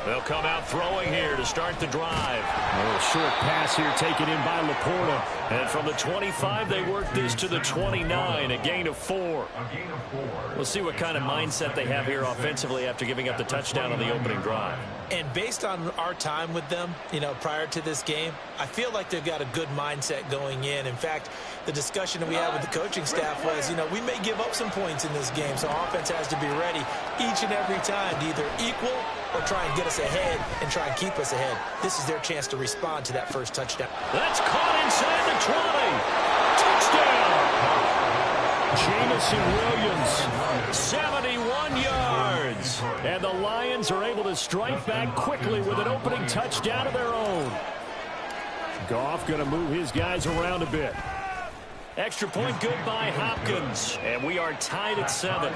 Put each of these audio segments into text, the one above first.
They'll come out throwing here to start the drive. A little short pass here taken in by Laporta. And from the 25, they work this to the 29, a gain of 4. We'll see what kind of mindset they have here offensively after giving up the touchdown on the opening drive. And based on our time with them, prior to this game, I feel like they've got a good mindset going in. In fact, the discussion that we had with the coaching staff was, we may give up some points in this game, so offense has to be ready each and every time to either equal or try and get us ahead and try and keep us ahead. This is their chance to respond to that first touchdown. That's caught inside the 20. Touchdown! Jamison Williams, 71 yards. And the Lions are able to strike back quickly with an opening touchdown of their own. Goff going to move his guys around a bit. Extra point good by Hopkins. And we are tied at 7.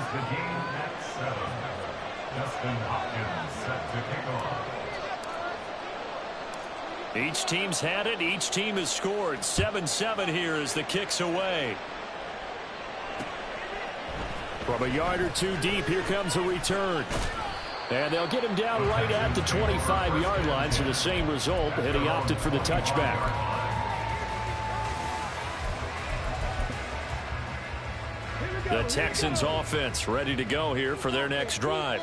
Each team's had it. Each team has scored. 7-7 here as the kick's away. From a yard or two deep, here comes a return. And they'll get him down right at the 25-yard line, so the same result, and he opted for the touchback. The Texans offense ready to go here for their next drive.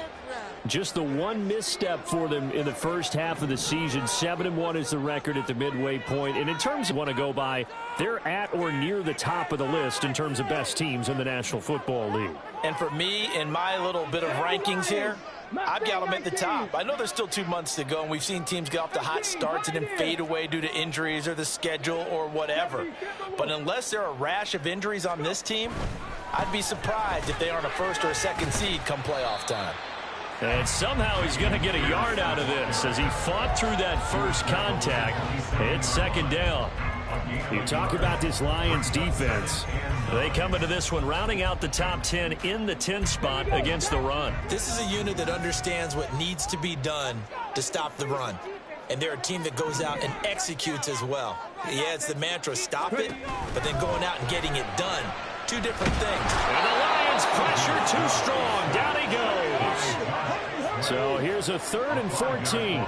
Just the one misstep for them in the first half of the season. 7-1 is the record at the midway point. And in terms of want to go by, they're at or near the top of the list in terms of best teams in the National Football League. And for me, in my little bit of rankings here, I've got them at the top. I know there's still 2 months to go, and we've seen teams get off to hot starts and then fade away due to injuries or the schedule or whatever. But unless there are a rash of injuries on this team, I'd be surprised if they aren't a first or a second seed come playoff time. And somehow he's going to get a yard out of this as he fought through that first contact. It's second down. You talk about this Lions defense. They come into this one rounding out the top 10 in the 10 spot against the run. This is a unit that understands what needs to be done to stop the run. And they're a team that goes out and executes as well. Yeah, it's the mantra, stop it, but then going out and getting it done. 2 different things. And the Lions pressure too strong. Down he goes. So here's a 3rd and 14.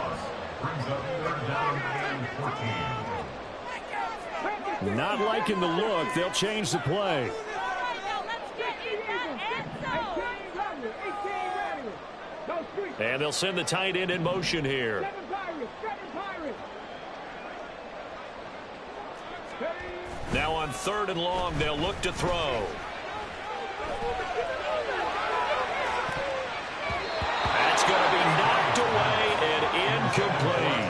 Not liking the look. They'll change the play. And they'll send the tight end in motion here. Now on 3rd and long, they'll look to throw. That's going to be knocked away and incomplete.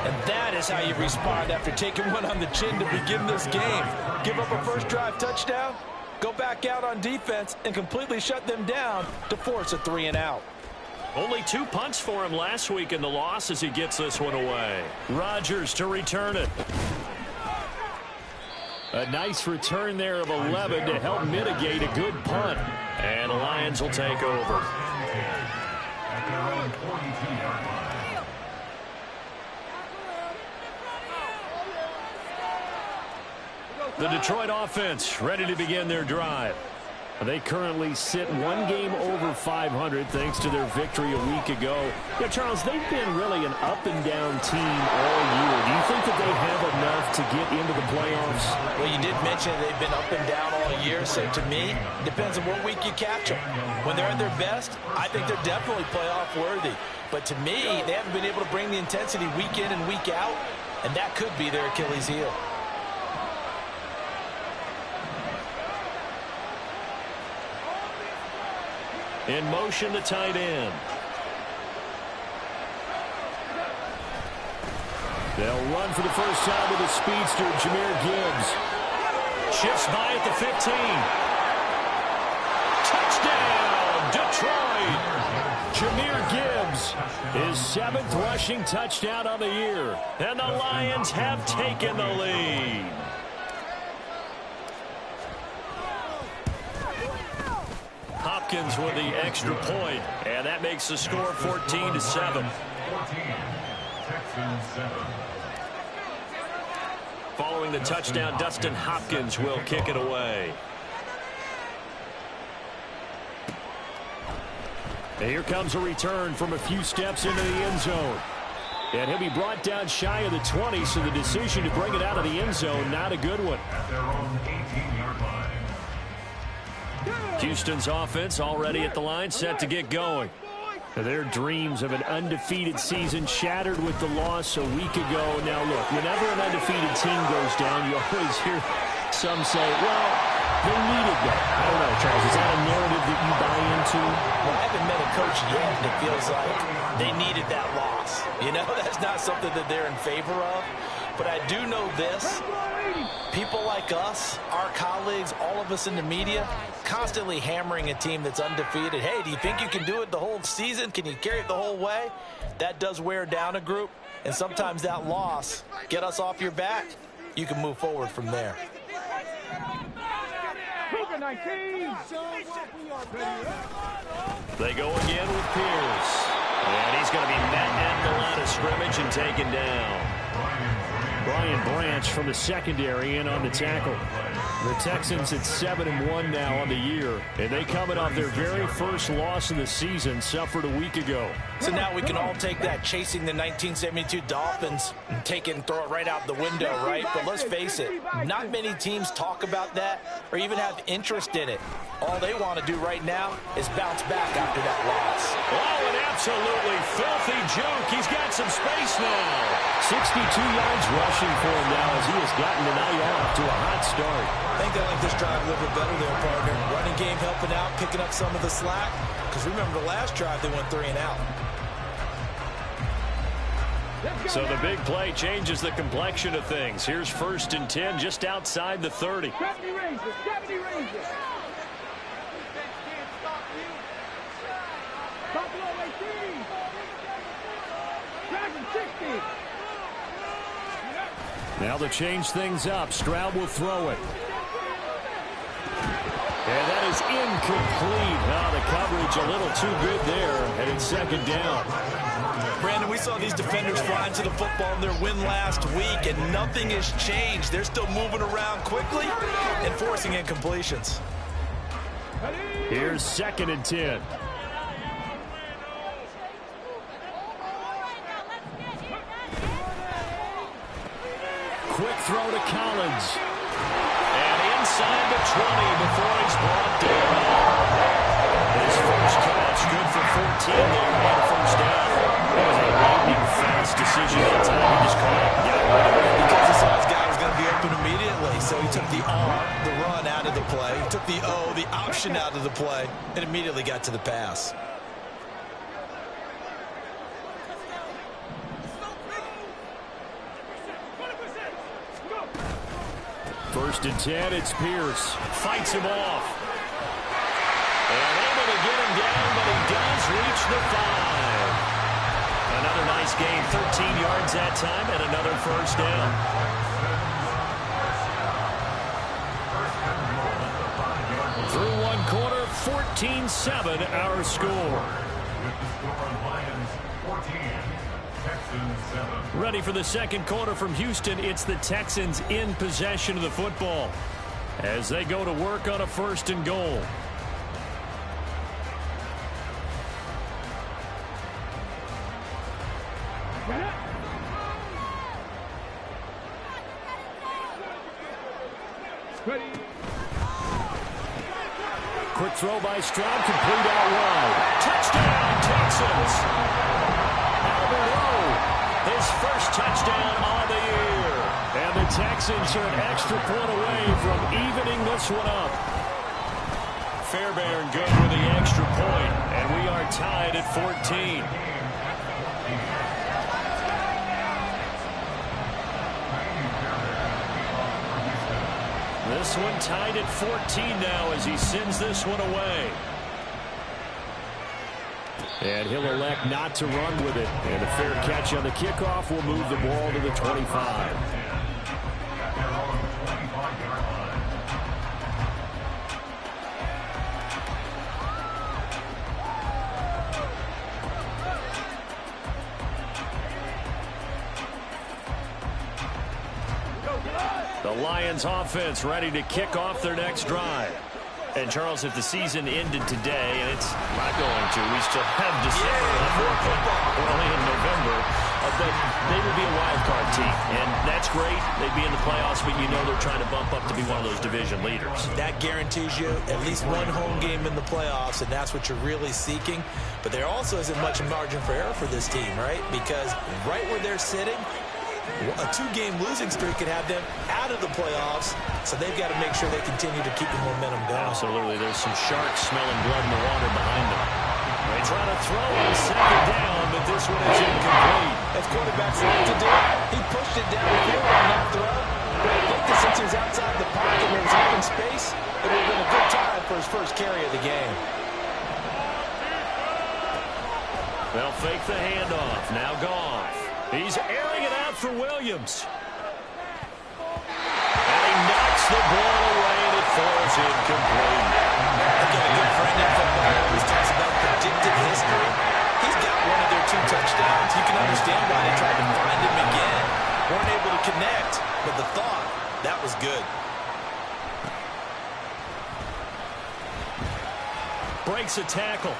And that is how you respond after taking one on the chin to begin this game. Give up a first drive touchdown, go back out on defense, and completely shut them down to force a 3-and-out. Only 2 punts for him last week in the loss as he gets this one away. Rodgers to return it. A nice return there of 11 to help mitigate a good punt. And the Lions will take over. The Detroit offense ready to begin their drive. They currently sit 1 game over 500 thanks to their victory a week ago. Yeah, Charles, they've been really an up-and-down team all year. Do you think that they have enough to get into the playoffs? Well, you did mention they've been up and down all year, so to me, it depends on what week you catch them. When they're at their best, I think they're definitely playoff worthy. But to me, they haven't been able to bring the intensity week in and week out, and that could be their Achilles heel. In motion, the tight end. They'll run for the first time with the speedster, Jahmyr Gibbs. Shifts by at the 15. Touchdown, Detroit! Jahmyr Gibbs, his 7th rushing touchdown on the year. And the Lions have taken the lead. Hopkins with the extra point, and that makes the score 14-7. Following the touchdown, Dustin Hopkins will kick it away. And here comes a return from a few steps into the end zone. And he'll be brought down shy of the 20, so the decision to bring it out of the end zone, not a good one. Houston's offense already at the line, set to get going. Their dreams of an undefeated season shattered with the loss a week ago. Now, look, whenever an undefeated team goes down, you always hear some say, well, they needed that. I don't know, Charles. Is that a narrative that you buy into? Well, I haven't met a coach yet that feels like they needed that loss. You know, that's not something that they're in favor of. But I do know this. People like us, our colleagues, all of us in the media, constantly hammering a team that's undefeated. Hey, do you think you can do it the whole season? Can you carry it the whole way? That does wear down a group. And sometimes that loss, get us off your back, you can move forward from there. They go again with Pierce. And he's going to be met at the line of scrimmage and taken down. Brian Branch from the secondary in on the tackle. The Texans at 7-1 now on the year, and they coming off their very first loss of the season, suffered a week ago. So now we can all take that chasing the 1972 Dolphins and take it and throw it right out the window, right? But let's face it, not many teams talk about that or even have interest in it. All they want to do right now is bounce back after that loss. Oh, an absolutely filthy juke. He's got some space now. 62 yards rushing for him now as he has gotten the night off to a hot start. I think they like this drive a little bit better there, partner. Running game helping out, picking up some of the slack. Because remember the last drive, they went 3 and out. So the big play changes the complexion of things. Here's 1st and 10 just outside the 30. Now to change things up, Stroud will throw it. And that is incomplete. Now the coverage a little too good there, and it's 2nd down. Brandon, we saw these defenders flying to the football in their win last week, and nothing has changed. They're still moving around quickly and forcing incompletions. Here's 2nd and 10. Quick throw to Collins. And inside the 20 before he's brought down. His first catch, good for 14 there on the 1st down. That was a lightning fast decision that time. He just caught it. Because he saw his guy was going to be open immediately. So he took the R, the run, out of the play. He took the O, the option out of the play, and immediately got to the pass. 1st and 10, it's Pierce. Fights him off. And able to get him down, but he does reach the 5. Another nice gain, 13 yards that time, and another 1st down. Through 1 quarter, 14-7 our score. Ready for the 2nd quarter from Houston. It's the Texans in possession of the football as they go to work on a 1st and goal. Quick throw by Stroud, complete out wide. Touchdown, Texans! His first touchdown on the year. And the Texans are an extra point away from evening this one up. Fairbairn good with the extra point, and we are tied at 14. This one tied at 14 now as he sends this one away. And he'll elect not to run with it. And a fair catch on the kickoff will move the ball to the 25. The Lions offense ready to kick off their next drive. And, Charles, if the season ended today, and it's not going to, we still have December left. We're only in November. But they would be a wild card team, and that's great. They'd be in the playoffs, but you know they're trying to bump up to be one of those division leaders. That guarantees you at least one home game in the playoffs, and that's what you're really seeking. But there also isn't much margin for error for this team, right? Because right where they're sitting, a 2-game losing streak could have them out of the playoffs, so they've got to make sure they continue to keep the momentum going. Absolutely. There's some sharks smelling blood in the water behind them. They try to throw on second down, but this one is incomplete. As quarterbacks like to do, he pushed it downfield on that throw. But I think that since he was outside the pocket and there was open space, it would have been a good time for his first carry of the game. They'll fake the handoff. Now Goff. He's airing it out for Williams. And he knocks the ball away, and it falls incomplete. I've got a good friend in football who always talks about predictive history. He's got one of their 2 touchdowns. You can understand why they tried to find him again. Weren't able to connect, but the thought, that was good. Breaks a tackle.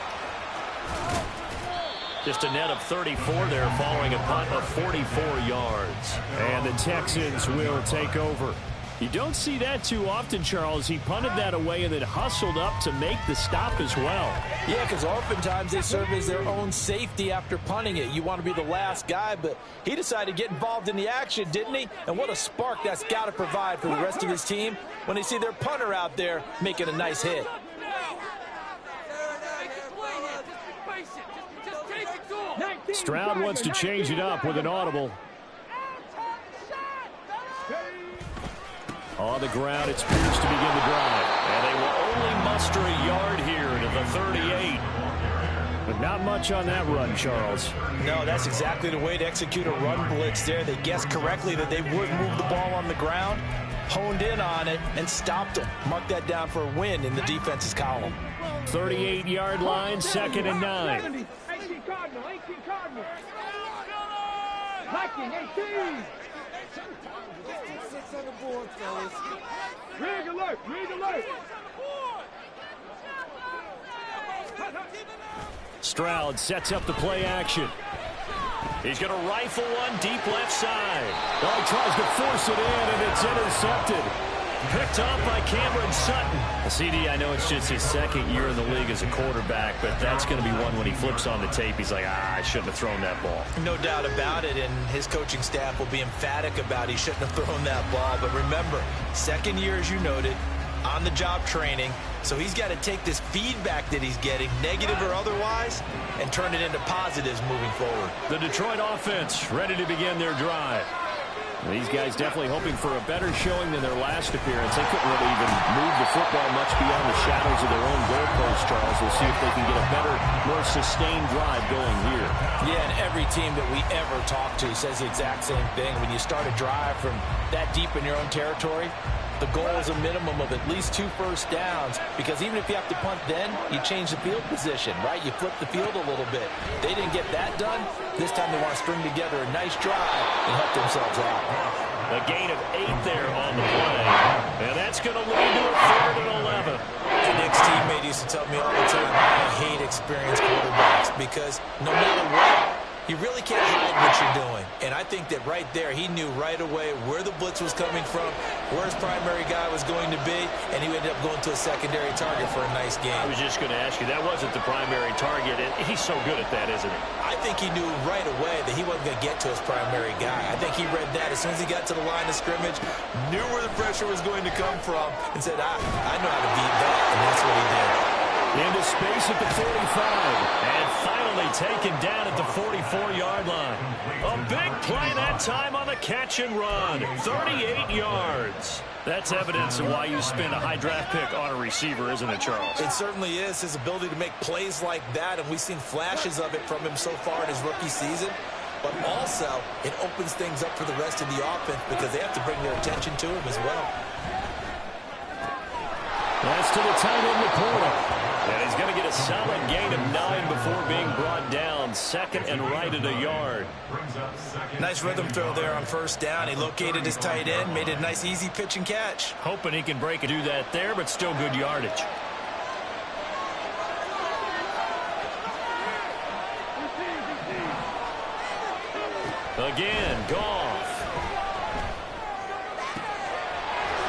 Just a net of 34 there following a punt of 44 yards. And the Texans will take over. You don't see that too often, Charles. He punted that away and then hustled up to make the stop as well. Yeah, because oftentimes they serve as their own safety after punting it. You want to be the last guy, but he decided to get involved in the action, didn't he? And what a spark that's got to provide for the rest of his team when they see their punter out there making a nice hit. Stroud wants to change it up with an audible. On the ground, it's Pierce to begin the drive. And they will only muster a yard here to the 38. But not much on that run, Charles. No, that's exactly the way to execute a run blitz there. They guessed correctly that they would move the ball on the ground, honed in on it, and stopped them. Mark that down for a win in the defense's column. 38-yard line, 2nd and 9. 18 Cardinal, 18 Cardinal. Hiking, 18. Six on the board, fellas. Rig alert, rig alert. Stroud sets up the play action. He's going to rifle one deep left side. Oh, he tries to force it in, and it's intercepted. Picked up by Cameron Sutton. CD, I know it's just his 2nd year in the league as a quarterback, but that's going to be one when he flips on the tape. He's like, I shouldn't have thrown that ball. No doubt about it, and his coaching staff will be emphatic about he shouldn't have thrown that ball. But remember, 2nd year, as you noted, on-the-job training, so he's got to take this feedback that he's getting, negative or otherwise, and turn it into positives moving forward. The Detroit offense ready to begin their drive. These guys definitely hoping for a better showing than their last appearance. They couldn't really even move the football much beyond the shadows of their own goalpost, Charles. We'll see if they can get a better, more sustained drive going here. Yeah, and every team that we ever talk to says the exact same thing. When you start a drive from that deep in your own territory, the goal is a minimum of at least 2 first downs, because even if you have to punt then, you change the field position, right? You flip the field a little bit. They didn't get that done. This time they want to string together a nice drive and help themselves out. A gain of 8 there on the play. And that's going to lead to a 3rd and 11. And Nick's teammate used to tell me all the time, I hate experienced quarterbacks, because no matter what, you really can't hide what you're doing. And I think that right there, he knew right away where the blitz was coming from, where his primary guy was going to be, and he ended up going to a secondary target for a nice game. I was just going to ask you, that wasn't the primary target, and he's so good at that, isn't he? I think he knew right away that he wasn't going to get to his primary guy. I think he read that as soon as he got to the line of scrimmage, knew where the pressure was going to come from, and said, I know how to beat that, and that's what he did. Into space at the 45, and finally taken down at the 44-yard line. A big play that time on the catch and run, 38 yards. That's evidence of why you spend a high draft pick on a receiver, isn't it, Charles? It certainly is, his ability to make plays like that, and we've seen flashes of it from him so far in his rookie season. But also, it opens things up for the rest of the offense because they have to bring their attention to him as well. That's to the tight end, Laporta. And he's going to get a solid gain of 9 before being brought down. 2nd and right at a yard. Nice rhythm throw there on 1st down. He located his tight end, made it a nice easy pitch and catch. Hoping he can break and do that there, but still good yardage. Again, Goff.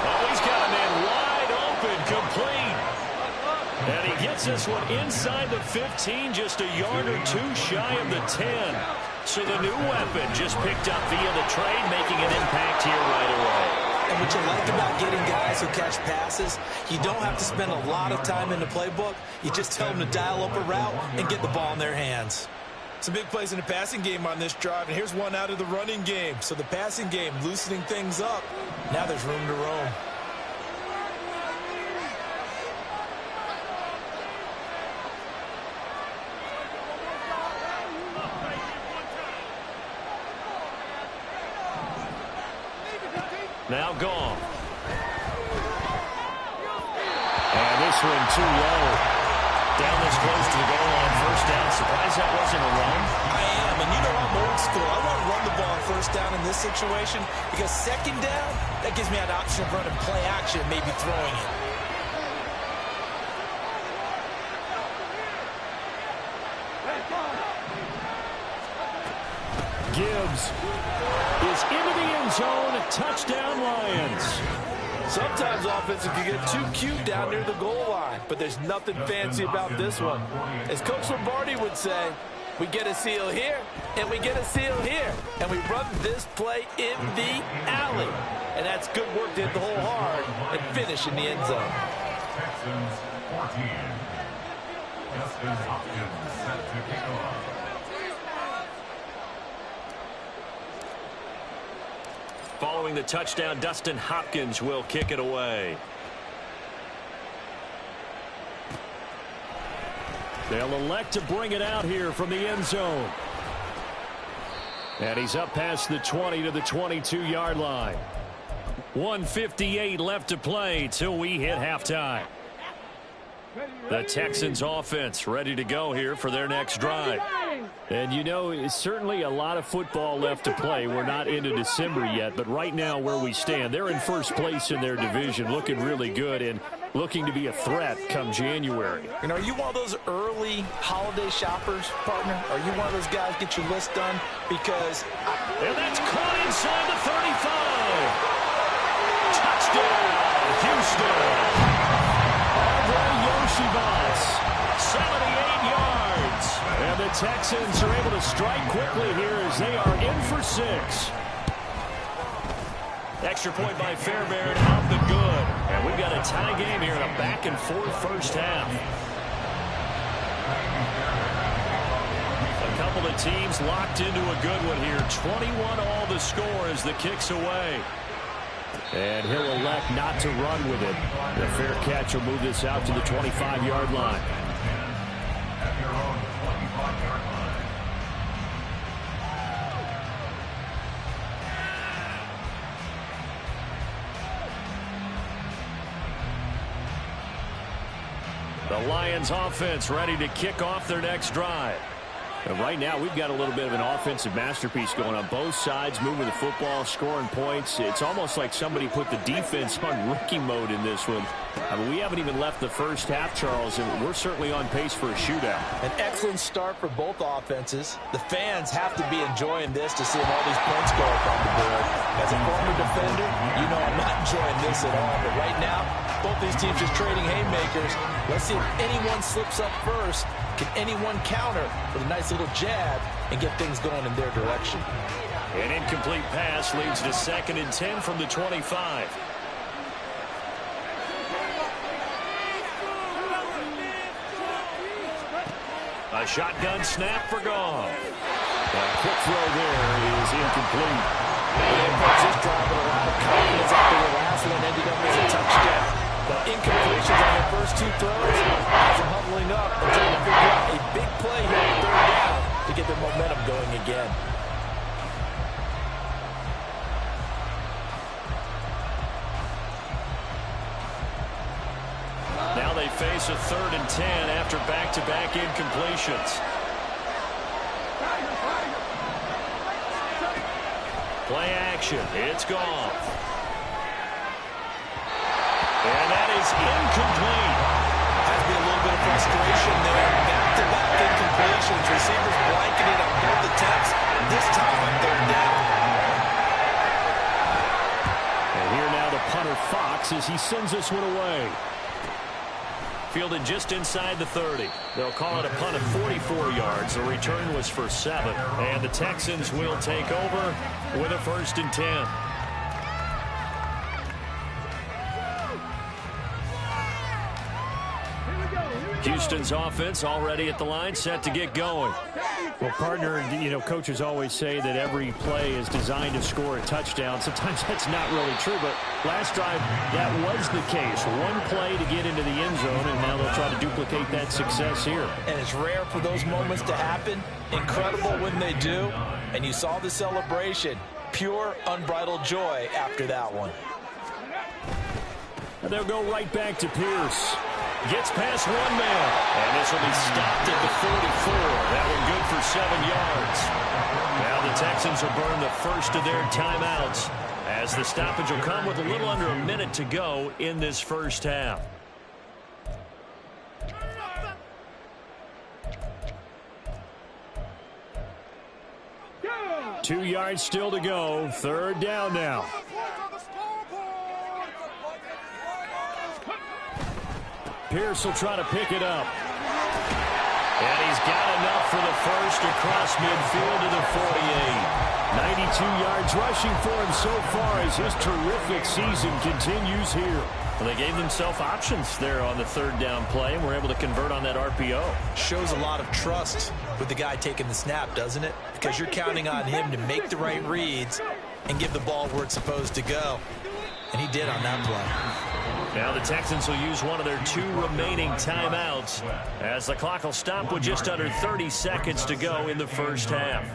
Oh, he's got a man wide open, complete. And he gets this one inside the 15, just a yard or two shy of the 10. So the new weapon just picked up via the trade, making an impact here right away. And what you like about getting guys who catch passes, you don't have to spend a lot of time in the playbook. You just tell them to dial up a route and get the ball in their hands. Some big plays in the passing game on this drive, and here's one out of the running game. So the passing game loosening things up. Now there's room to roam. Now Goff. And this one too low. Down this close to the goal line, first down. Surprised that wasn't a run. I am, and you know I'm old school. I want to run the ball on first down in this situation because second down, that gives me an option of running play action, maybe throwing it. Gibbs is into the end zone. Touchdown, Lions. Sometimes offenses can get too cute down near the goal line, but there's nothing fancy about this one. As Coach Lombardi would say, we get a seal here, and we get a seal here, and we run this play in the alley. And that's good work to hit the hole hard and finish in the end zone. Texans 14. Justin Hopkins set to kick off. Following the touchdown, Dustin Hopkins will kick it away. They'll elect to bring it out here from the end zone. And he's up past the 20 to the 22-yard line. 1:58 left to play till we hit halftime. The Texans offense ready to go here for their next drive. And you know, it's certainly a lot of football left to play. We're not into December yet, but right now where we stand, they're in first place in their division, looking really good and looking to be a threat come January. And are you one of those early holiday shoppers, partner? Are you one of those guys get your list done? Because and that's caught inside the 35. Touchdown, Houston. Yoshivas, 78 yards. And the Texans are able to strike quickly here as they are in for 6. Extra point by Fairbairn, out the good. And we've got a tie game here in a back-and-forth first half. A couple of teams locked into a good one here. 21 all the score as the kick's away. And he'll elect not to run with it. The fair catch will move this out to the 25-yard line. At their own 25-yard line. The Lions offense ready to kick off their next drive. And right now, we've got a little bit of an offensive masterpiece going on both sides, moving the football, scoring points. It's almost like somebody put the defense on rookie mode in this one. I mean, we haven't even left the first half, Charles, and we're certainly on pace for a shootout. An excellent start for both offenses. The fans have to be enjoying this to see all these points go up on the board. As a former defender, you know I'm not enjoying this at all. But right now, both these teams just trading haymakers. Let's see if anyone slips up first. Can anyone counter with a nice little jab and get things going in their direction? An incomplete pass leads to 2nd and 10 from the 25. A shotgun snap for Goff. A quick throw there is incomplete. They approached this drive with a lot of confidence after the last one ended up as a touchdown. But incompletions on their first 2 throws has them huddling up and trying to figure out a big play here on 3rd down to get their momentum going again. Now they face a 3rd and 10 after back-to-back incompletions. Play action. It's Goff. And that is incomplete. Has to be a little bit of frustration there. Back-to-back incompletions. Receivers blanketed on both attempts. This time on 3rd down. as he sends this one away. Fielded just inside the 30. They'll call it a punt of 44 yards. The return was for 7. And the Texans will take over with a 1st and 10. Houston's offense already at the line, set to get going. Well, partner, you know, coaches always say that every play is designed to score a touchdown. Sometimes that's not really true, but last drive, that was the case. One play to get into the end zone, and now they'll try to duplicate that success here. And it's rare for those moments to happen. Incredible when they do. And you saw the celebration. Pure, unbridled joy after that one. And they'll go right back to Pierce. Gets past one man. And this will be stopped at the 44. That one good for 7 yards. Now the Texans will burn the first of their timeouts as the stoppage will come with a little under a minute to go in this first half. Go! 2 yards still to go. 3rd down now. Pierce will try to pick it up. And he's got enough for the first across midfield to the 48. 92 yards rushing for him so far as his terrific season continues here. Well, they gave themselves options there on the 3rd down play and were able to convert on that RPO. Shows a lot of trust with the guy taking the snap, doesn't it? Because you're counting on him to make the right reads and give the ball where it's supposed to go. And he did on that play. Now the Texans will use one of their 2 remaining timeouts as the clock will stop with just under 30 seconds to go in the first half.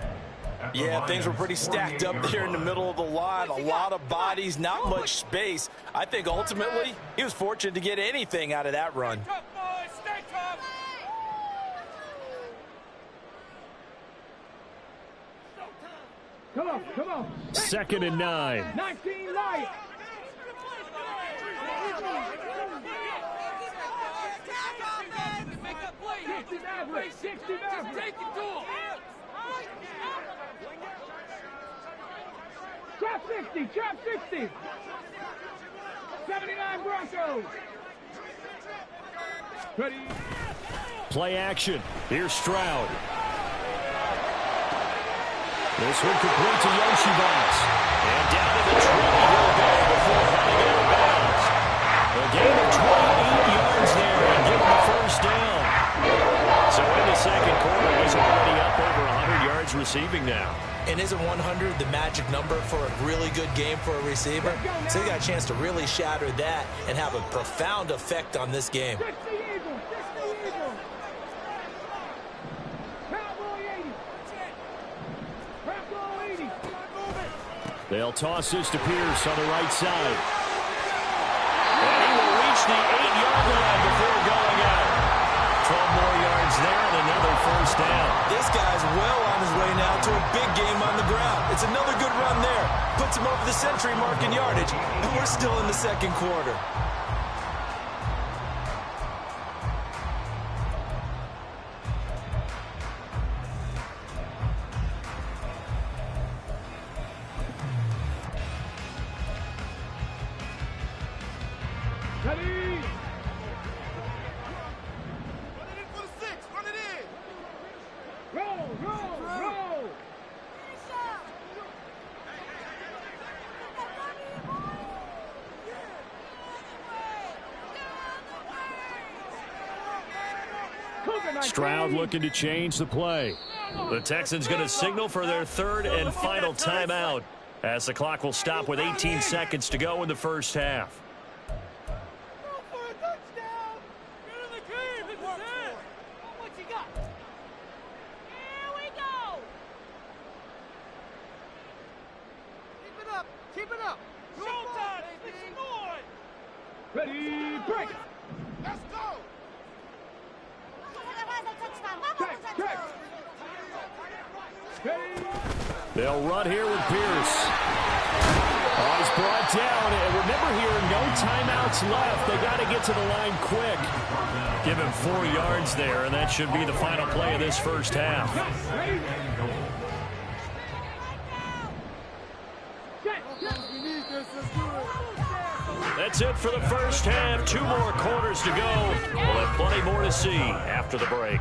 Yeah, things were pretty stacked up there in the middle of the line. A lot of bodies, not much space. I think ultimately he was fortunate to get anything out of that run. Come on, come on. 2nd and 9. 19 light. Trap 60, trap 60. 79 Broncos. Ready. Play action. Here's Stroud. This one complete to Yoshibas. And down to the 20 he'll go before running out of bounds. A gain of 28 yards there and give him the first down. So in the second quarter, he's already up over 100 yards receiving now. And isn't 100 the magic number for a really good game for a receiver? So he got a chance to really shatter that and have a profound effect on this game. They'll toss this to Pierce on the right side. And he will reach the 8-yard line before going out. 12 more yards there and another first down. This guy's well on his way now to a big game on the ground. It's another good run there. Puts him over the century mark in yardage. And we're still in the second quarter. Ready. Roll, roll, roll. Stroud looking to change the play. The Texans going to signal for their 3rd and final timeout as the clock will stop with 18 seconds to go in the first half. Ready, break. Let's go. Check, check. Ready. They'll run here with Pierce. Oh, he's brought down. And remember here, no timeouts left. They got to get to the line quick. Give him 4 yards there, and that should be the final play of this first half. Ready. That's it for the first half. 2 more quarters to go. We'll have plenty more to see after the break.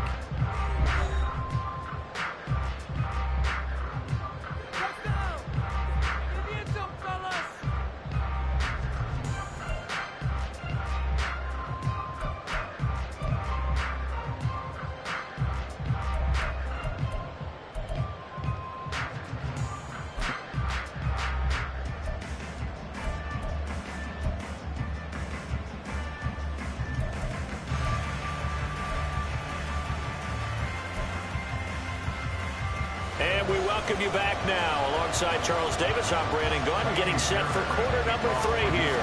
And we welcome you back now. Alongside Charles Davis, I'm Brandon Gordon, getting set for quarter number 3 here.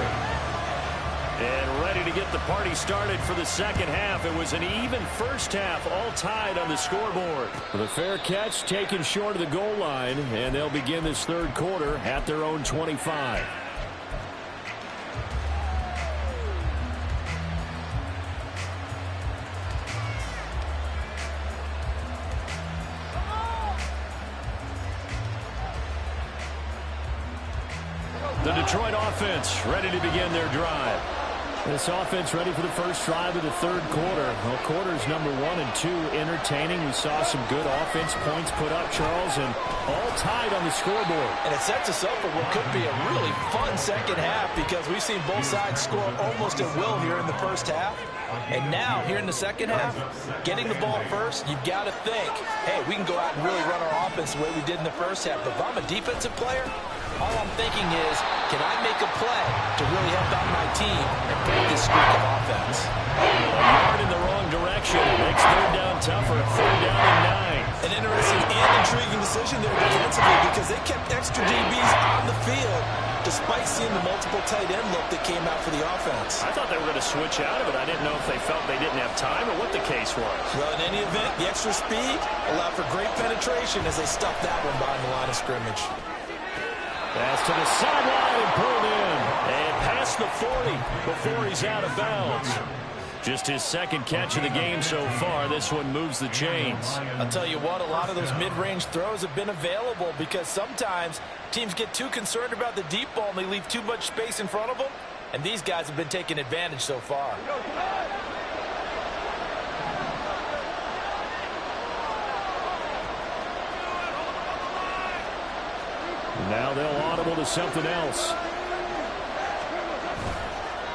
And ready to get the party started for the second half. It was an even first half, all tied on the scoreboard. The fair catch taken short of the goal line, and they'll begin this third quarter at their own 25. The Detroit offense ready to begin their drive. This offense ready for the first drive of the third quarter. Well, quarters number 1 and 2 entertaining. We saw some good offense points put up, Charles, and all tied on the scoreboard. And it sets us up for what could be a really fun second half because we've seen both sides score almost at will here in the first half. And now, here in the second half, getting the ball first, you've got to think, hey, we can go out and really run our offense the way we did in the first half. But if I'm a defensive player, all I'm thinking is, can I make a play to really help out my team and break this streak of offense? A yard in the wrong direction makes third down tougher. 3rd down and 9. An interesting and intriguing decision there defensively because they kept extra DBs on the field despite seeing the multiple tight end look that came out for the offense. I thought they were going to switch out of it. I didn't know if they felt they didn't have time or what the case was. Well, in any event, the extra speed allowed for great penetration as they stuffed that one behind the line of scrimmage. Pass to the sideline and pulled in. And past the 40 before he's out of bounds. Just his second catch of the game so far. This one moves the chains. I'll tell you what, a lot of those mid-range throws have been available because sometimes teams get too concerned about the deep ball and they leave too much space in front of them. And these guys have been taking advantage so far. Now they'll audible to something else.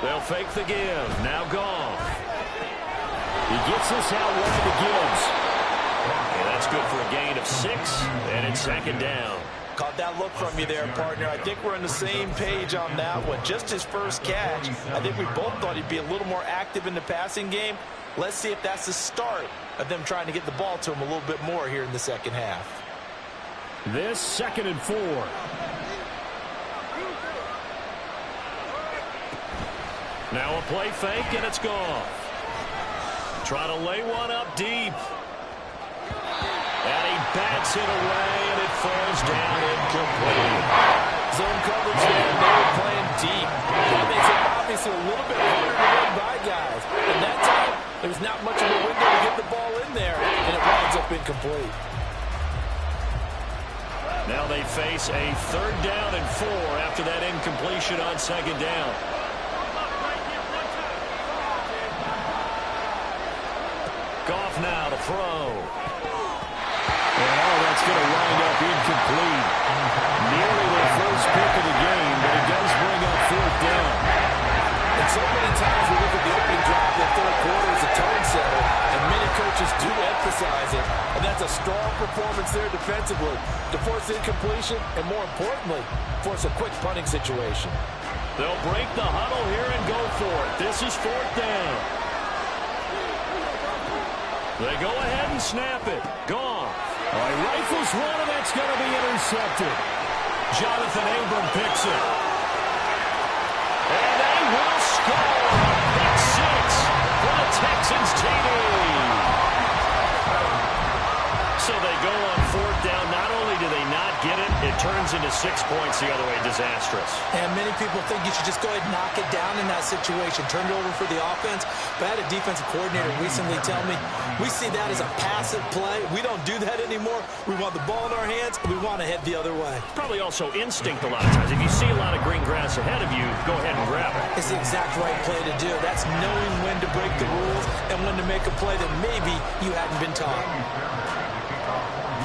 They'll fake the give. Now Goff. He gets this out wide to Gibbs. And that's good for a gain of 6, and it's 2nd down. Caught that look from you there, partner. I think we're on the same page on that one. Just his first catch. I think we both thought he'd be a little more active in the passing game. Let's see if that's the start of them trying to get the ball to him a little bit more here in the second half. This 2nd and 4. Now a play fake, and it's gone. Try to lay one up deep. And he bats it away, and it falls down incomplete. Zone coverage there, they were playing deep. That makes it obviously a little bit harder to run by guys. And that time, there was not much of a window to get the ball in there, and it winds up incomplete. Now they face a 3rd down and 4 after that incompletion on 2nd down. Goff now to throw. And that's going to wind up incomplete. Nearly their first pick of the game, but it does bring up 4th down. And so many times we look at the opening drive of the third quarter as a tone setter, and many coaches do emphasize it, and that's a strong performance there defensively to force incompletion and, more importantly, force a quick punting situation. They'll break the huddle here and go for it. This is 4th down. They go ahead and snap it. Gone. He rifles one, and that's going to be intercepted. Jonathan Abram picks it. And they will score. Pick 6 for the Texans TD. So they go on 4th down. Not only do they not get it. It turns into 6 points the other way. Disastrous. And many people think you should just go ahead and knock it down in that situation. Turn it over for the offense. But I had a defensive coordinator recently tell me, we see that as a passive play. We don't do that anymore. We want the ball in our hands, and we want to head the other way. Probably also instinct a lot of times. If you see a lot of green grass ahead of you, go ahead and grab it. It's the exact right play to do. That's knowing when to break the rules and when to make a play that maybe you hadn't been taught.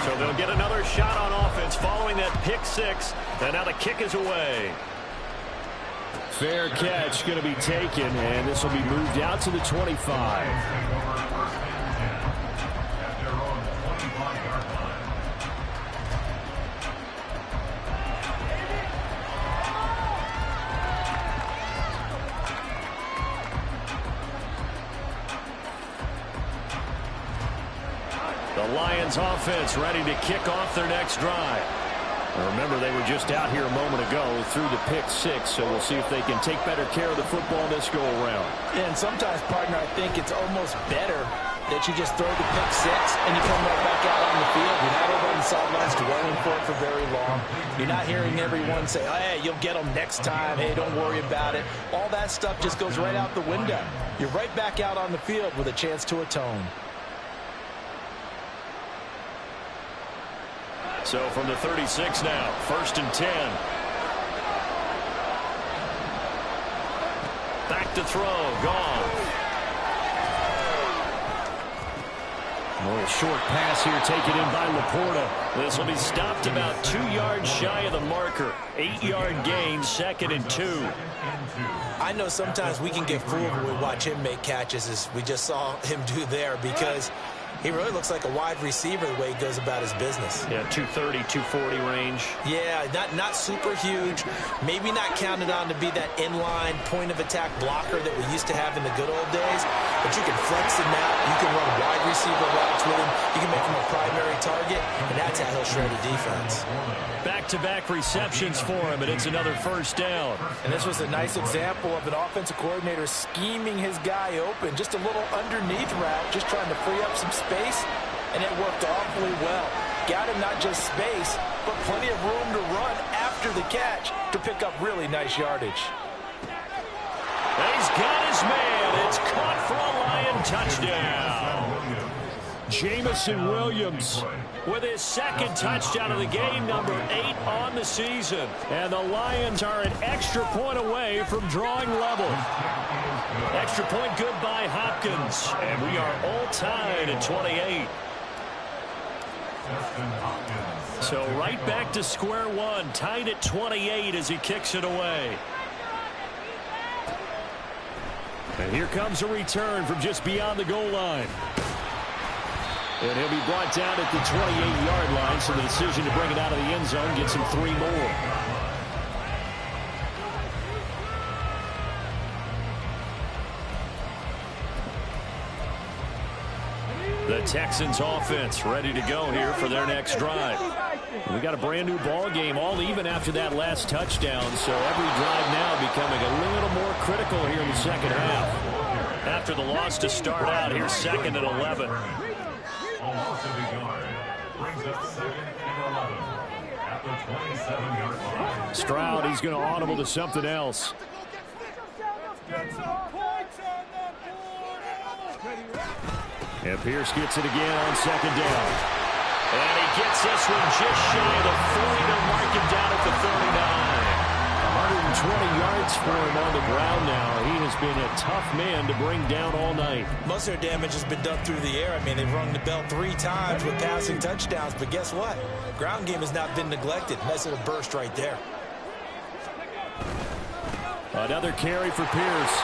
So they'll get another shot on offense following that pick six. And now the kick is away. Fair catch going to be taken, and this will be moved out to the 25. The Lions offense ready to kick off their next drive. Remember, they were just out here a moment ago through the pick six, so we'll see if they can take better care of the football this go-around. And sometimes, partner, I think it's almost better that you just throw the pick six and you come right back out on the field. You're not over on the sidelines dwelling for it for very long. You're not hearing everyone say, hey, you'll get them next time. Hey, don't worry about it. All that stuff just goes right out the window. You're right back out on the field with a chance to atone. So from the 36 now, 1st and 10. Back to throw, gone. A little short pass here taken in by Laporta. This will be stopped about 2 yards shy of the marker. 8-yard gain, 2nd and 2. I know sometimes we can get fooled when we watch him make catches, as we just saw him do there, because he really looks like a wide receiver the way he goes about his business. Yeah, 230, 240 range. Yeah, not super huge. Maybe not counted on to be that inline point-of-attack blocker that we used to have in the good old days. But you can flex him out. You can run wide receiver routes with him. You can make him a primary target, and that's how he'll shred a defense. Back-to-back receptions for him, and it's another 1st down. And this was a nice example of an offensive coordinator scheming his guy open. Just a little underneath route, just trying to free up some space, and it worked awfully well. Got him not just space, but plenty of room to run after the catch to pick up really nice yardage. He's got his man. It's caught for a Lion touchdown. Jamison Williams with his 2nd touchdown of the game, number 8 on the season. And the Lions are an extra point away from drawing level. Extra point good by Hopkins. And we are all tied at 28. So right back to square one, tied at 28 as he kicks it away. And here comes a return from just beyond the goal line. And he'll be brought down at the 28-yard line, so the decision to bring it out of the end zone gets him 3 more. The Texans offense ready to go here for their next drive. We got a brand new ball game, all even after that last touchdown, so every drive now becoming a little more critical here in the 2nd half. After the loss to start out, here's 2nd and 11. Almost a big yard. Brings up 2nd and 11 at the 27-yard line. Stroud, he's going to audible to something else. And Pierce gets it again on 2nd down. And he gets this one just shy of the 40 to mark him down at the 39. 120 yards for him on the ground now. He has been a tough man to bring down all night. Most of their damage has been done through the air. I mean, they've rung the bell 3 times with passing touchdowns, but guess what? Ground game has not been neglected. Nice little burst right there. Another carry for Pierce.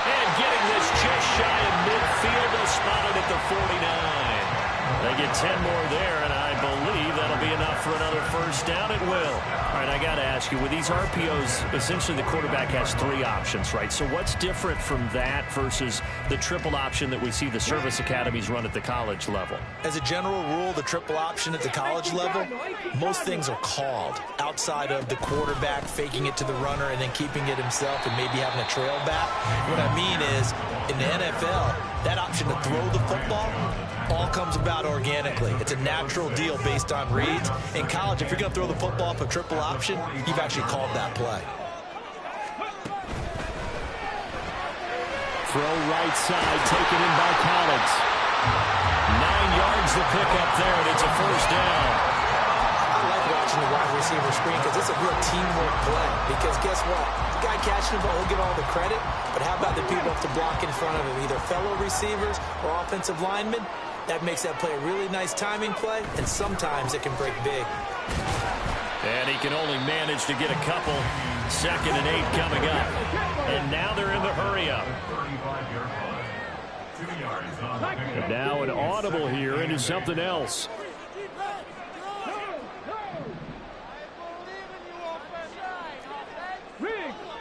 And getting this just shy of midfield, they'll spot it at the 49. They get 10 more there, and I believe that'll be enough for another 1st down. It will. All right, I got to ask you, with these RPOs, essentially the quarterback has 3 options, right? So what's different from that versus the triple option that we see the service academies run at the college level? As a general rule, the triple option at the college level, most things are called outside of the quarterback faking it to the runner and then keeping it himself and maybe having a trail back. What I mean is, in the NFL, that option to throw the football, all all comes about organically. It's a natural deal based on reads. In college, if you're going to throw the football up a triple option, you've actually called that play. Throw right side, taken in by Collins. 9 yards the pickup there, and it's a first down. I like watching the wide receiver screen because it's a real teamwork play. Because guess what? The guy catching the ball will get all the credit, but how about the people have to block in front of him, either fellow receivers or offensive linemen? That makes that play a really nice timing play, and sometimes it can break big. And he can only manage to get a couple. 2nd and 8 coming up. And now they're in the hurry-up. And now an audible here into something else.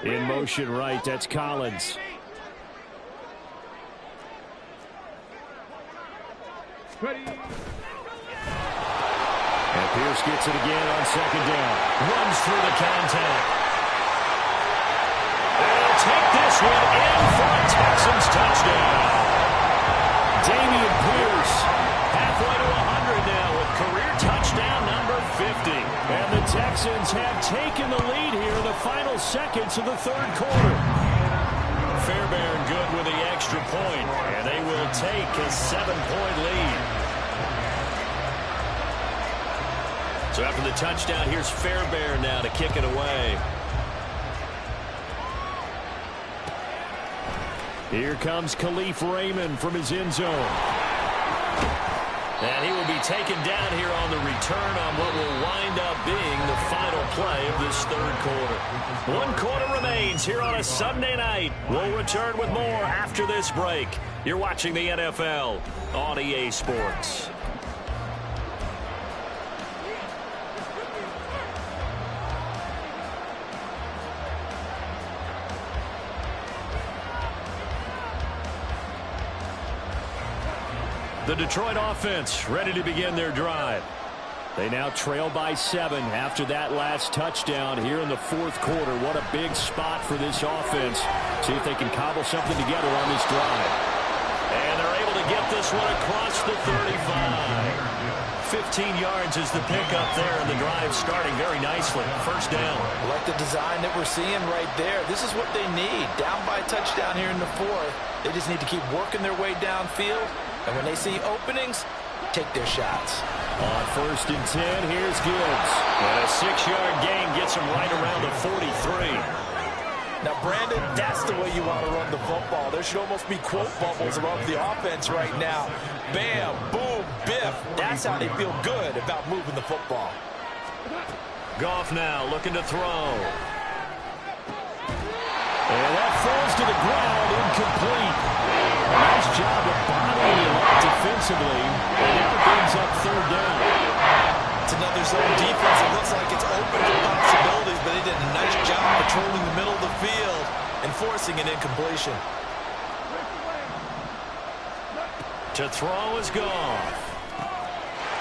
In motion right, that's Collins. And Pierce gets it again on 2nd down. Runs through the contact. They'll take this one in for a Texans touchdown. Damian Pierce, halfway to 100 now with career touchdown number 50. And the Texans have taken the lead here in the final seconds of the 3rd quarter. Fairbairn good with the extra point, and they will take a 7-point lead. So after the touchdown, here's Fairbairn now to kick it away. Here comes Khalif Raymond from his end zone. And he will be taken down here on the return on what will wind up being the final play of this 3rd quarter. 1 quarter remains here on a Sunday night. We'll return with more after this break. You're watching the NFL on EA Sports. The Detroit offense ready to begin their drive. They now trail by 7 after that last touchdown here in the 4th quarter. What a big spot for this offense. See if they can cobble something together on this drive. And they're able to get this one across the 35. 15 yards is the pickup there, and the drive starting very nicely. First down. I like the design that we're seeing right there. This is what they need. Down by a touchdown here in the 4th. They just need to keep working their way downfield. And when they see openings, take their shots. On 1st and 10, here's Gibbs. And a 6-yard gain gets him right around the 43. Now, Brandon, that's the way you want to run the football. There should almost be quote bubbles above the offense right now. Bam, boom, biff. That's how they feel good about moving the football. Goff now looking to throw. And that falls to the ground, incomplete. Nice job of bottling him up defensively. And now brings up 3rd down. It's another zone defense. It looks like it's open for possibilities, but they did a nice job patrolling the middle of the field and forcing an incompletion. To throw is Goff.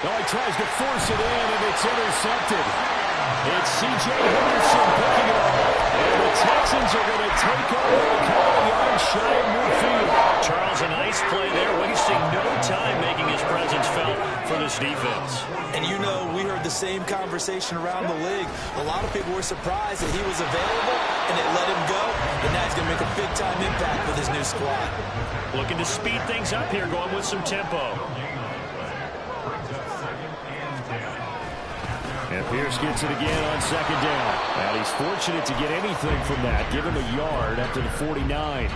Oh, he tries to force it in, and it's intercepted. It's C.J. Henderson picking it up. And the Texans are going to take over a couple of yards shy of midfield. Charles, a nice play there, wasting no time making his presence felt for this defense. And you know, we heard the same conversation around the league. A lot of people were surprised that he was available, and they let him go. And now he's going to make a big-time impact with his new squad. Looking to speed things up here, going with some tempo. And Pierce gets it again on 2nd down. And he's fortunate to get anything from that. Give him a yard after the 49.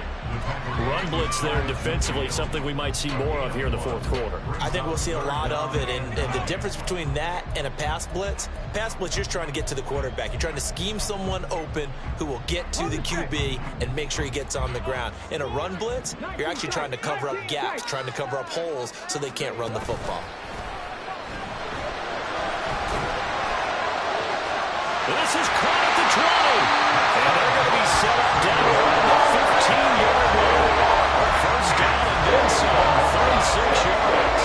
Run blitz there defensively, something we might see more of here in the 4th quarter. I think we'll see a lot of it, and the difference between that and a pass blitz, you're just trying to get to the quarterback. You're trying to scheme someone open who will get to the QB and make sure he gets on the ground. In a run blitz, you're actually trying to cover up gaps, trying to cover up holes so they can't run the football. This is caught at the 20. And they're going to be set up down around the 15-yard line. First down and then some, 36 yards.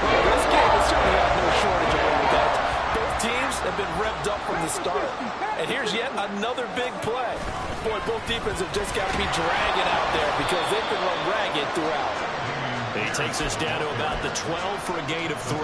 This game has certainly had no shortage of that. Both teams have been revved up from the start. And here's yet another big play. Boy, both defenses have just got to be dragging out there because they've been run ragged throughout. He takes us down to about the 12 for a gain of 3.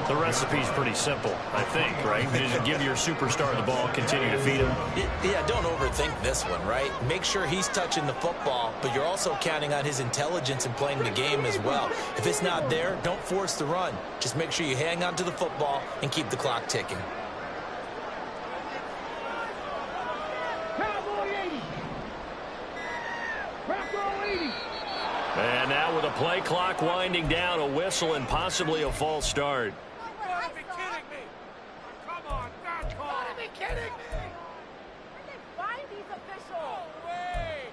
The recipe's pretty simple, I think, right? Just give your superstar the ball, continue to feed him. Yeah, don't overthink this one, right? Make sure he's touching the football, but you're also counting on his intelligence in playing the game as well. If it's not there, don't force the run. Just make sure you hang on to the football and keep the clock ticking. And now with a play clock winding down, a whistle and possibly a false start. You gotta be kidding me! Come on, that call! You gotta be kidding me! Where'd they find these officials? No way!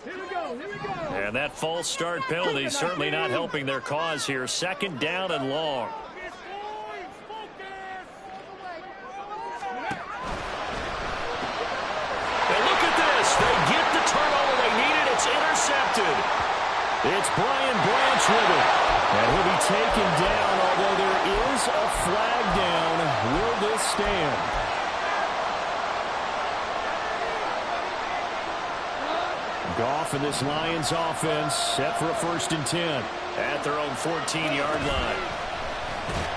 Here we go, here we go! And that false start penalty certainly not helping their cause here. 2nd down and long. And look at this. They get the turnover they needed. It's intercepted. It's Brian Branch with it. And he'll be taken down, although there is a flag down. Will this stand? Goff and this Lions offense set for a 1st and 10 at their own 14-yard line.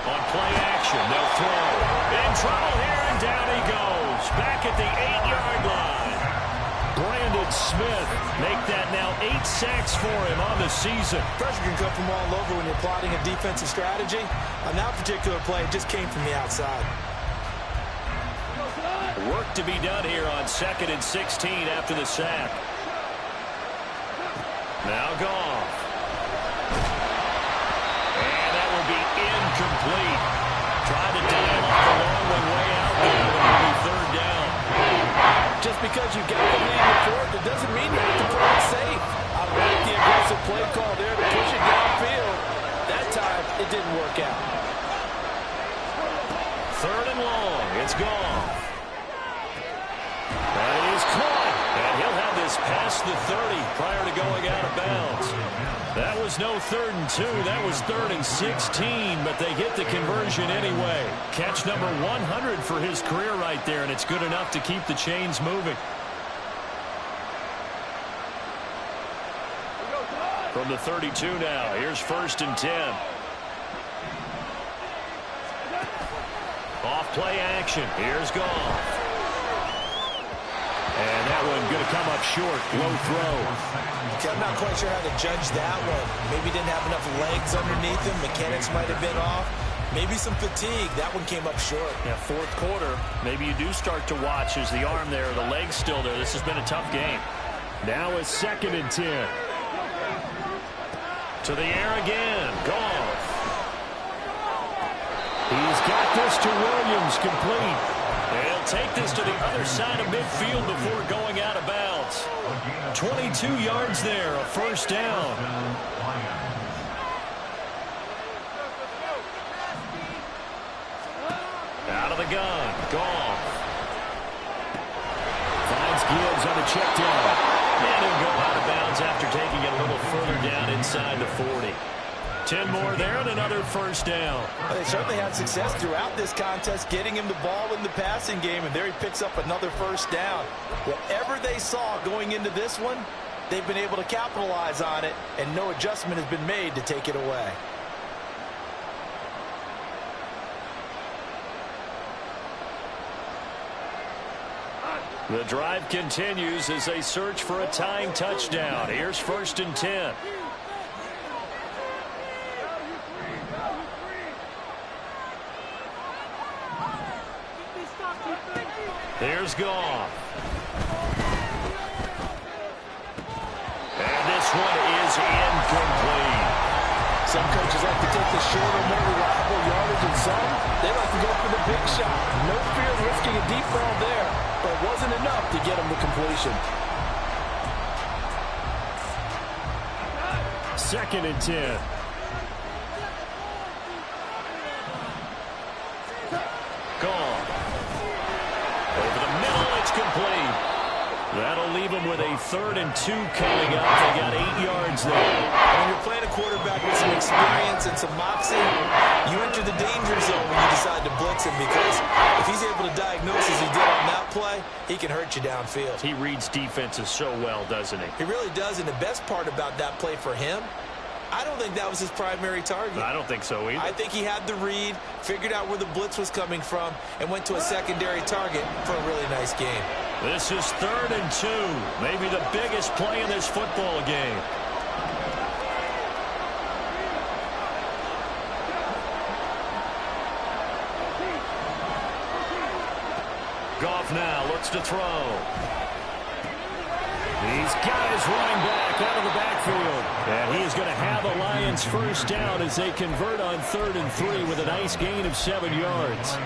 On play action, they'll throw. In trouble here, and down he goes. Back at the 8-yard line. Brandon Smith make that now 8 sacks for him on the season. Pressure can come from all over when you're plotting a defensive strategy. On that particular play, it just came from the outside. Work to be done here on 2nd and 16 after the sack. Now Goff. And that will be incomplete. Tried to dial up the long one way out there, but it'll be 3rd down. Just because you got the lead in the 4th, it doesn't mean you have to play it safe. I like the aggressive play call there to push it downfield. That time, it didn't work out. 3rd and long. It's Goff. That is caught. And he'll have this past the 30 prior to going out of bounds. That was no 3rd and 2. That was 3rd and 16, but they get the conversion anyway. Catch number 100 for his career right there, and it's good enough to keep the chains moving. From the 32 now, here's 1st and 10. Off play action. Here's Goff. And that one going to come up short. Low throw. Okay, I'm not quite sure how to judge that one. Maybe didn't have enough legs underneath him. Mechanics might have been off. Maybe some fatigue. That one came up short. Yeah, 4th quarter. Maybe you do start to watch as the arm there, the leg's still there. This has been a tough game. Now it's 2nd and 10. To the air again. Goff. He's got this to Williams, complete. They'll take this to the other side of midfield before going out of bounds. 22 yards there, a 1st down. Out of the gun, Goff. Finds Gibbs on the check down. And he'll go out of bounds after taking it a little further down inside the 40. 10 more there and another 1st down. They certainly had success throughout this contest, getting him the ball in the passing game, and there he picks up another 1st down. Whatever they saw going into this one, they've been able to capitalize on it, and no adjustment has been made to take it away. The drive continues as they search for a tying touchdown. Here's 1st and 10. Here's Goff. And this one is incomplete. Some coaches like to take the shorter, more reliable yardage, and some, they like to go for the big shot. No fear of risking a deep ball there, but it wasn't enough to get him the completion. 2nd and 10. Goff. Over the middle, it's complete. That'll leave them with a 3rd and 2 coming up. They got 8 yards there. When you're playing a quarterback with some experience and some moxie, you enter the danger zone when you decide to blitz him, because if he's able to diagnose as he did on that that play, he can hurt you downfield. He reads defenses so well, doesn't he? He really does, and the best part about that play for him, I don't think that was his primary target. I don't think so either. I think he had the read, figured out where the blitz was coming from, and went to a secondary target for a really nice game. This is 3rd and 2. Maybe the biggest play in this football game. Goff now looks to throw. He's got his running back out of the backfield. And he is going to have a Lions first down as they convert on 3rd and 3 with a nice gain of 7 yards.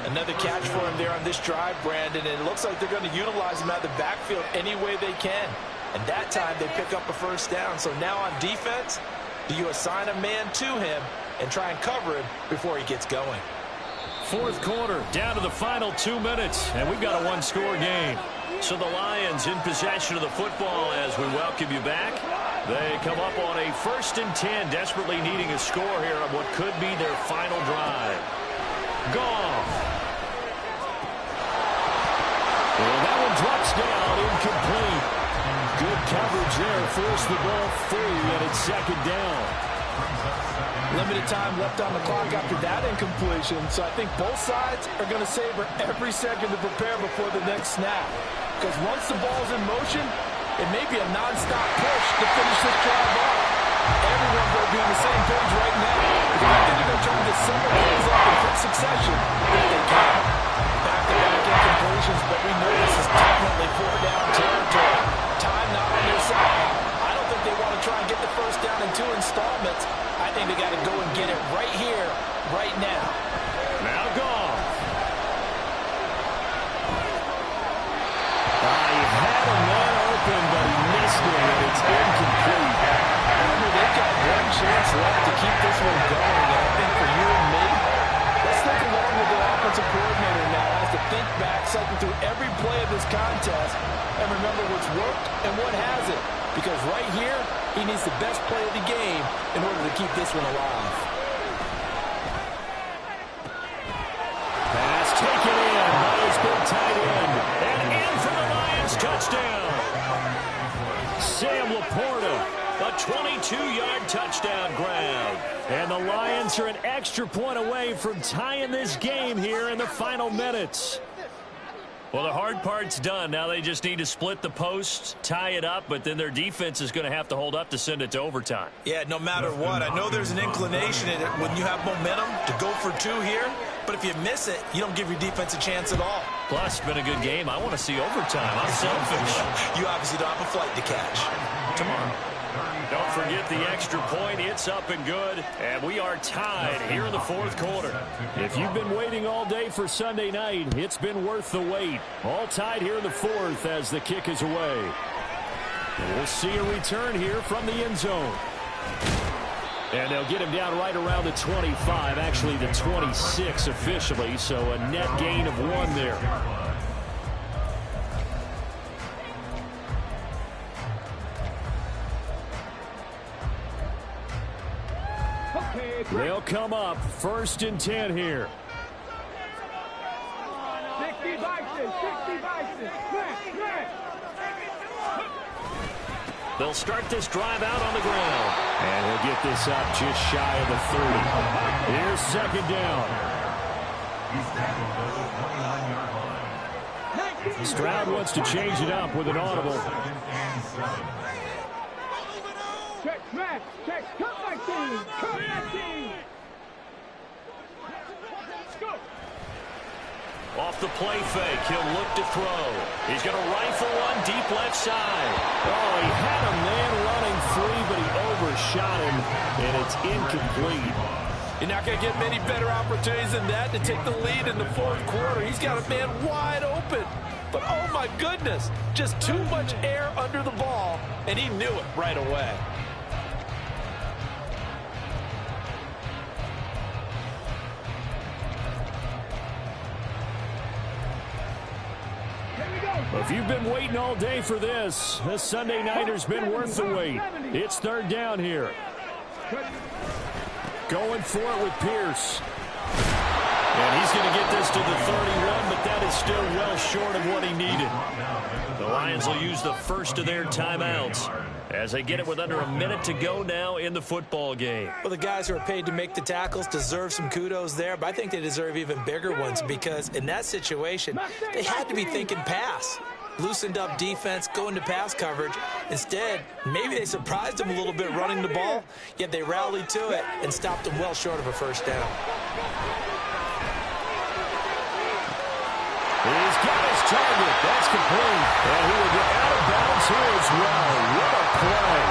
Another catch for him there on this drive, Brandon, and it looks like they're going to utilize him out of the backfield any way they can. And that time they pick up a first down. So now on defense, do you assign a man to him and try and cover him before he gets going? 4th quarter, down to the final 2 minutes, and we've got a one-score game. So the Lions in possession of the football as we welcome you back. They come up on a 1st and 10, desperately needing a score here on what could be their final drive. Goff. And that one drops down, incomplete. Good coverage there, forced the ball free, and it's 2nd down. Limited time left on the clock after that incompletion, so I think both sides are going to savor every second to prepare before the next snap. Because once the ball's in motion, it may be a non-stop push to finish this drive off. Everyone's going to be on the same page right now, because I think they're going to try to get several plays off in quick succession if they can. Back-to-back incompletions, but we know this is definitely 4-down territory. Time not on their side. I don't think they want to try and get the first down in 2 installments. I think they got to go and get it right here, right now. Now Goff. He had a man open, but he missed it, and it's incomplete. They've got one chance left to keep this one going, and I think for you and me, let's think along with the offensive coordinator now as to think back, cycle through every play of this contest, and remember what's worked and what hasn't. Because right here, he needs the best play of the game in order to keep this one alive. Pass taken in by his big tight end. And in for the Lions touchdown. Sam Laporta, a 22-yard touchdown grab. And the Lions are an extra point away from tying this game here in the final minutes. Well, the hard part's done. Now they just need to split the post, tie it up, but then their defense is going to have to hold up to send it to overtime. Yeah, no matter what. I know there's an inclination in it when you have momentum to go for 2 here, but if you miss it, you don't give your defense a chance at all. Plus, it's been a good game. I want to see overtime. I'm selfish. You obviously don't have a flight to catch. Tomorrow. Don't forget the extra point. It's up and good. And we are tied here in the 4th quarter. If you've been waiting all day for Sunday night, it's been worth the wait. All tied here in the 4th as the kick is away. And we'll see a return here from the end zone. And they'll get him down right around the 25, actually the 26 officially, so a net gain of 1 there. They'll come up 1st and 10 here. 60 Bison, 60 Bison. They'll start this drive out on the ground. And he'll get this up just shy of the 30. Here's 2nd down. Stroud wants to change it up with an audible. Check, smash, check, cut my team, cut my team. Go. Off the play fake, he'll look to throw. He's going to rifle one deep left side. Oh, he had a man running free, but he overshot him, and it's incomplete. You're not going to get many better opportunities than that to take the lead in the 4th quarter. He's got a man wide open. But, oh, my goodness, just too much air under the ball, and he knew it right away. If you've been waiting all day for this Sunday nighter's been worth the wait. It's 3rd down here. Going for it with Pierce. And he's going to get this to the 31, but that is still well short of what he needed. The Lions will use the first of their timeouts as they get it with under a minute to go now in the football game. Well, the guys who are paid to make the tackles deserve some kudos there, but I think they deserve even bigger ones because in that situation, they had to be thinking pass. Loosened up defense, going to pass coverage. Instead, maybe they surprised them a little bit running the ball, yet they rallied to it and stopped them well short of a first down. He's got his target. That's complete. And he will get out of bounds here as well. What a play.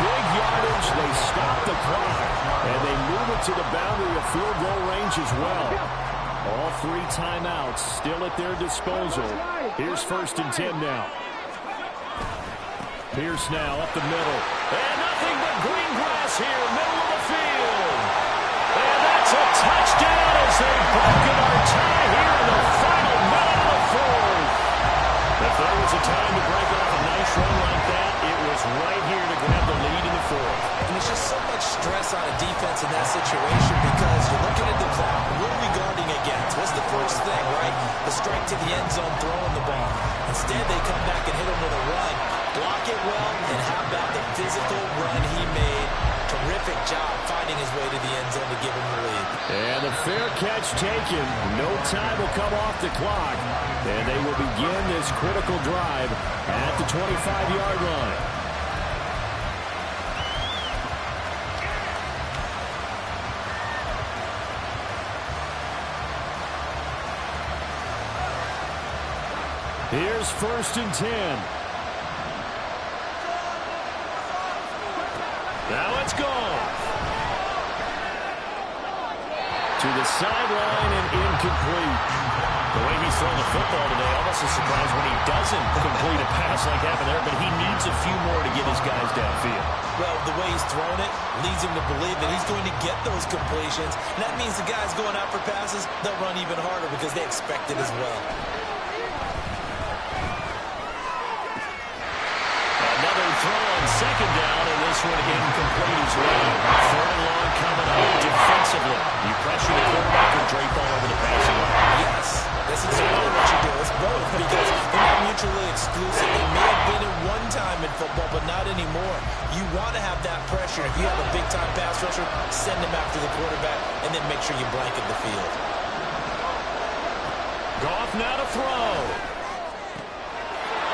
Big yardage. They stop the clock. And they move it to the boundary of field goal range as well. All three timeouts still at their disposal. Here's 1st and 10 now. Pierce now up the middle. And nothing but green grass here, middle of the field. And that's a touchdown as they've broken our tie here in the final minute of the fourth. If there was a time to break off a nice run like that, it was right here to grab the lead in the fourth. And there's just so much stress on a defense in that situation because you're looking at the clock. What are we guarding against? What's the first thing, right? The strike to the end zone, throwing the ball. Instead, they come back and hit him with a run. Block it well, and how about the physical run he made? Terrific job finding his way to the end zone to give him the lead. And the fair catch taken. No time will come off the clock. And they will begin this critical drive at the 25-yard line. Here's 1st and 10. Now it's gone. To the sideline and incomplete. The way he's throwing the football today, almost a surprise when he doesn't complete a pass like happened there, but he needs a few more to get his guys downfield. Well, the way he's thrown it leads him to believe that he's going to get those completions. And that means the guys going out for passes, they'll run even harder because they expect it as well. Another throw on 2nd down, and this one incomplete as well. 3rd and long coming up defensively. You pressure the quarterback or drape all over the passing line. Yes, that's exactly what you do. It's both because they're not mutually exclusive. They may have been at one time in football, but not anymore. You want to have that pressure. If you have a big-time pass rusher, send him after the quarterback, and then make sure you blanket the field. Goff now to throw.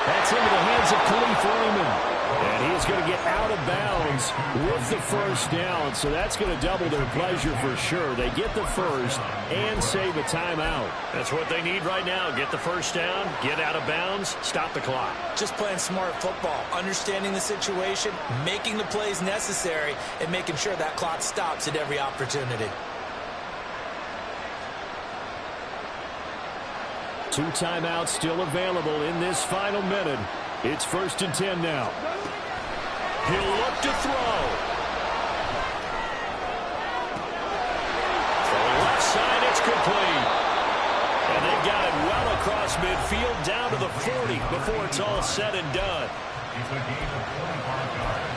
That's into the hands of Khalif Raymond. And he's going to get out of bounds with the first down. So that's going to double their pleasure for sure. They get the first and save a timeout. That's what they need right now. Get the first down, get out of bounds, stop the clock. Just playing smart football, understanding the situation, making the plays necessary, and making sure that clock stops at every opportunity. 2 timeouts still available in this final minute. It's 1st and 10 now. He'll look to throw. For the left side, it's complete. And they got it well across midfield down to the 40 before it's all said and done. It's a game of 25 yards.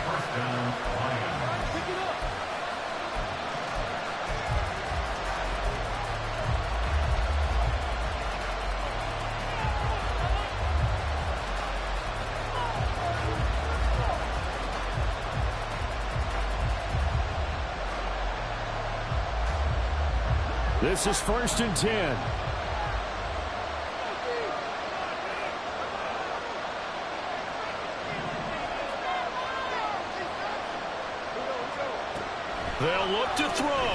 1st down, Lions. This is 1st and 10. They'll look to throw.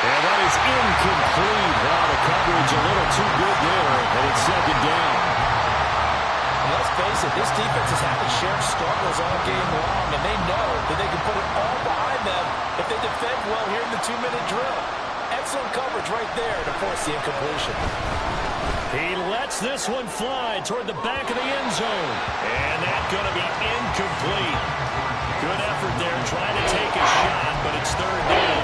And that is incomplete. Wow, the coverage a little too good there, and it's 2nd down. And let's face it, this defense is having shared struggles all game long, and they know that they can put it all behind them if they defend well here in the 2-minute drill. Excellent coverage right there to force the incompletion. He lets this one fly toward the back of the end zone. And that's going to be incomplete. Good effort there trying to take a shot, but it's 3rd down.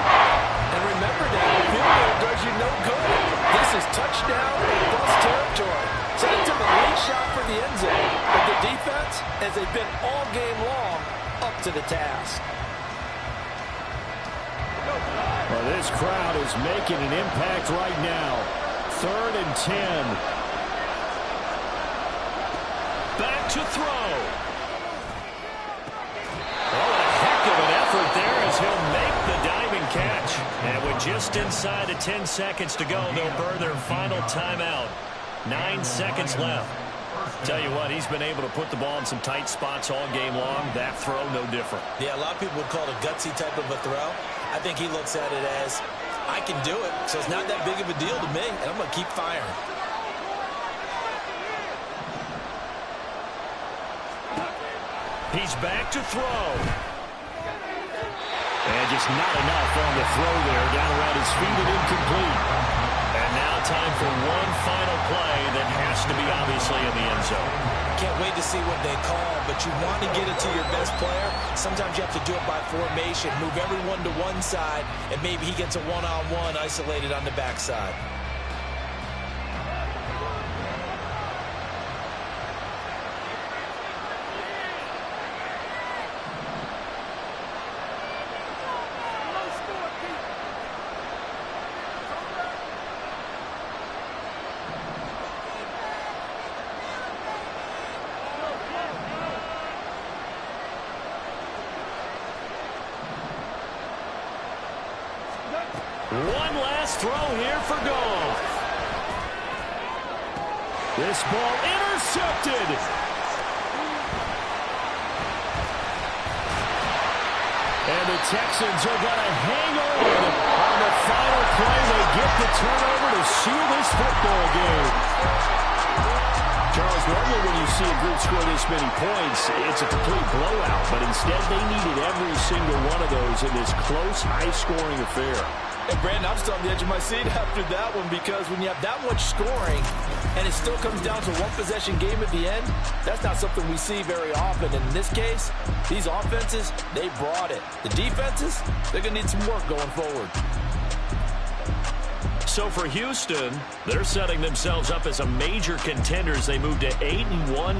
And remember now, field goal does you no good. This is touchdown or bust territory. So they took a late shot for the end zone, but the defense, as they've been all game long, up to the task. Well, this crowd is making an impact right now. 3rd and 10. Back to throw. Oh, a heck of an effort there as he'll make the diving catch. And with just inside of 10 seconds to go, they'll burn their final timeout. 9 seconds left. Tell you what, he's been able to put the ball in some tight spots all game long. That throw, no different. Yeah, a lot of people would call it a gutsy type of a throw. I think he looks at it as, I can do it, so it's not that big of a deal to me, and I'm going to keep firing. He's back to throw. And just not enough on the throw there. Down around his feet and incomplete. And now time for one final play that has to be obviously in the end zone. Can't wait to see what they call, but you want to get it to your best player. Sometimes you have to do it by formation. Move everyone to one side, and maybe he gets a one-on-one isolated on the backside. One last throw here for Goff. This ball intercepted. And the Texans are going to hang on the final play. They get the turnover to seal this football game. Charles, normally when you see a group score this many points, it's a complete blowout. But instead, they needed every single one of those in this close, high-scoring affair. Hey, Brandon, I'm still on the edge of my seat after that one because when you have that much scoring and it still comes down to one possession game at the end, that's not something we see very often. And in this case, these offenses, they brought it. The defenses, they're going to need some work going forward. So for Houston, they're setting themselves up as a major contender as they move to 8-1.